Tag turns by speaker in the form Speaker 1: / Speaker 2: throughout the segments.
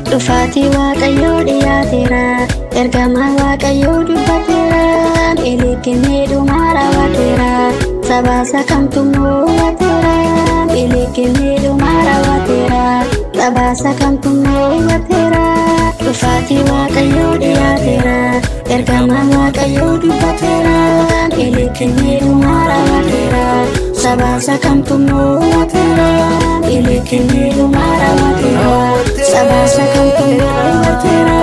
Speaker 1: Dhufaatii Waaqayyoo dhiyaateera, ergamaan Waaqayyoo dubbateera, milikinni dhumaa raawwateera, sabaasa kamtu mo'ateera, milikinni dhumaa raawwateera, sabaasa kamtu mo'ateera. Dhufaatii Waaqayyoo dhiyaateera, ergamaan Waaqayyoo dubbateera, milikinni dhumaa raawwateera, sabaasa kamtu mo'ateera, milikinni dhumaa raawwateera, sabaasa kamtu mo'ateera.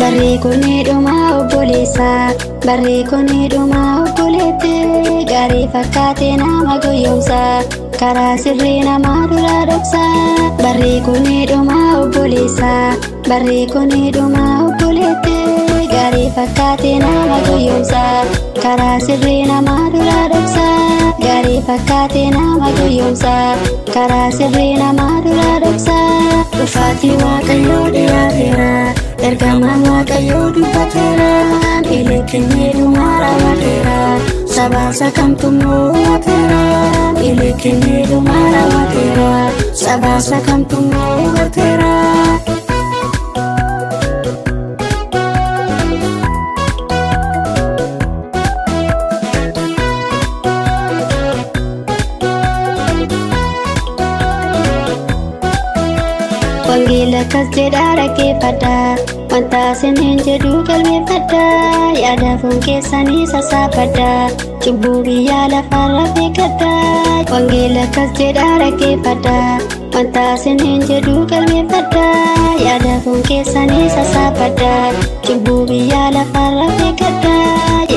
Speaker 1: Barri kuni dhuma obboleessa, barri kuni dhuma obboleette, gaarii fakkaate nama gowwoomsa, karaa sirrii nama dura dhoksa. Barri kuni dhuma obboleessa, barri kuni dhuma obboleette, gaarii fakkaate nama gowwoomsa, karaa sirrii nama dura dhoksa. Gaarii fakkaate nama gowwoomsa, karaa sirrii nama dura dhoksa. Dhufaatii Waaqayyoo dhiyaateera, ergamaan Waaqayyoo dubbateera, milikinni dhumaa raawwateera, sabaasa kamtu mo'ateera, milikinni dhumaa raawwateera, sabaasa kamtu mo'ateera. Wangeela akkas jedha dhaggeeffadha, wanta isiniin jedhu qalbeeffadha, yaada foon keessanii sassaabadha, cubbuu biyya lafarra beekadha. Wangeela akkas jedha dhaggeeffadha, wanta isiniin jedhu qalbeeffadha, yaada foon keessanii sassaabadha, cubbuu biyya lafarra beekadha,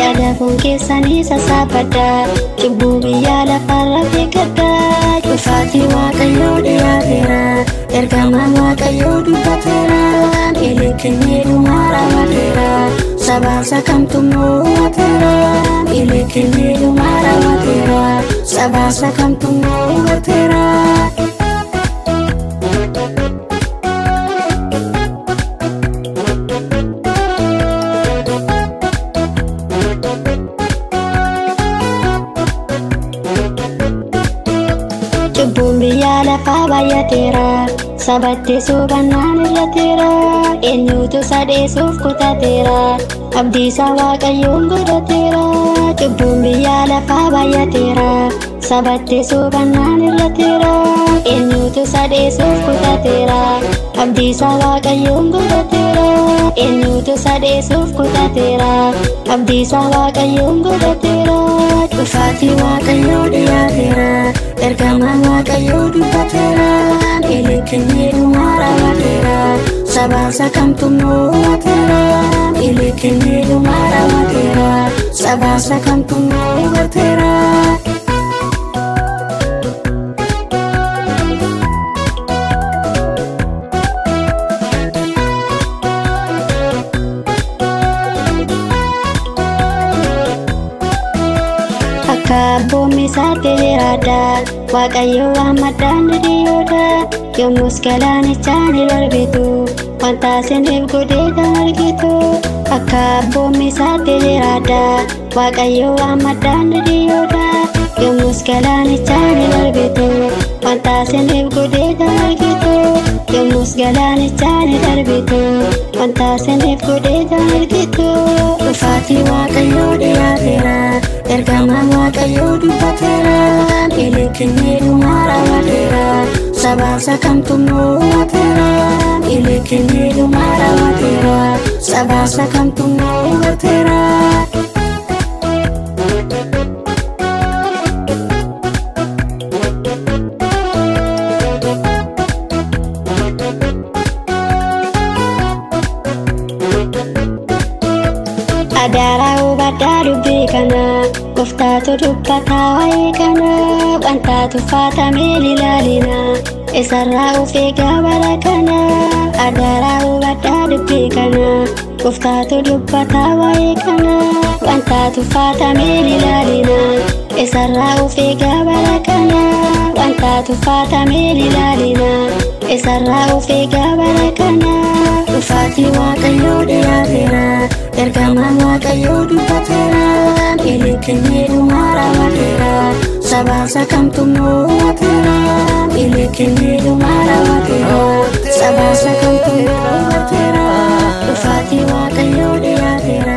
Speaker 1: yaada foon keessanii sassaabadha, cubbuu biyya lafarra beekadha. Dhufaatii Waaqayyoo dhiyaateera, ergamaan Waaqayyoo dubbateera, milikinni dhumaa raawwateera, sabaasa kamtu mo'ateera, milikinni dhumaa raawwateera, sabaasa kamtu mo'ateera. Cubbuun biyya lafaa baay'ateera, sabatti suubannaan irrateera, eenyutu sadheessuuf kutateera, abdiisaa Waaqayyoon godhateera. Cubbuun biyya lafaa baay'ateera, sabatti suubannaan irrateera, eenyutu sadheessuuf kutateera, abdiisaa Waaqayyoon godhateera, eenyutu sadheessuuf kutateera, abdiisaa Waaqayyoon godhateera. Dhufaatii Waaqayyoo dhiyaateera, ergamaan Waaqayyoo dubbateera, milikinni dhumaa raawwateera, sabaasa kamtu mo'ateera, milikinni dhumaa raawwateera, sabaasa kamtu mo'ateera. Abboommi isaatti jiraadha, Waaqayyoo hammadhaan dhidhiyoodha, yommus galaanichaan hin argitu, wanta isiniif godhee kan argitu. Akka abboommi isaatti jiraadha, Waaqayyoo hammadhaan dhidhiyoodha, yommus galaanichaan hin argitu, wanta isiniif godhee kan argitu. Yommus galaanichaan hin argitu, wanta isiniif godhee kan argitu. Dhufaatii Waaqayyoo dhiyaateera, ergamaan Waaqayyoo dubbateera, milikinni dhumaa raawwateera, sabaasa kamtu mo'ateera, milikinni dhumaa raawwateera, sabaasa kamtu mo'ateera. Adaraa hubadhaa dubbii kana Gooftaatu dubbataa waa'ee kana Wanta tuffatamee ilaalina Isarraa of eegaa bara kana Adaraa hubadhaa dubbii kana Gooftaatu dubbataa waa'ee kana Wanta tuffatamee ilaalina Isarraa of eegaa bara kana Wanta tuffatamee ilaalina Isarraa of eegaa bara kana Dhufaatii Waaqayyoo dhiyaateera Ergamaan Waaqayyoo dubbateera Milikinni dhumaa raawwateera Sabaasa kamtu mo'ateera Milikinni dhumaa raawwateera Sabaasa kamtu mo'ateera Dhufaatii Waaqayyoo dhiyaateera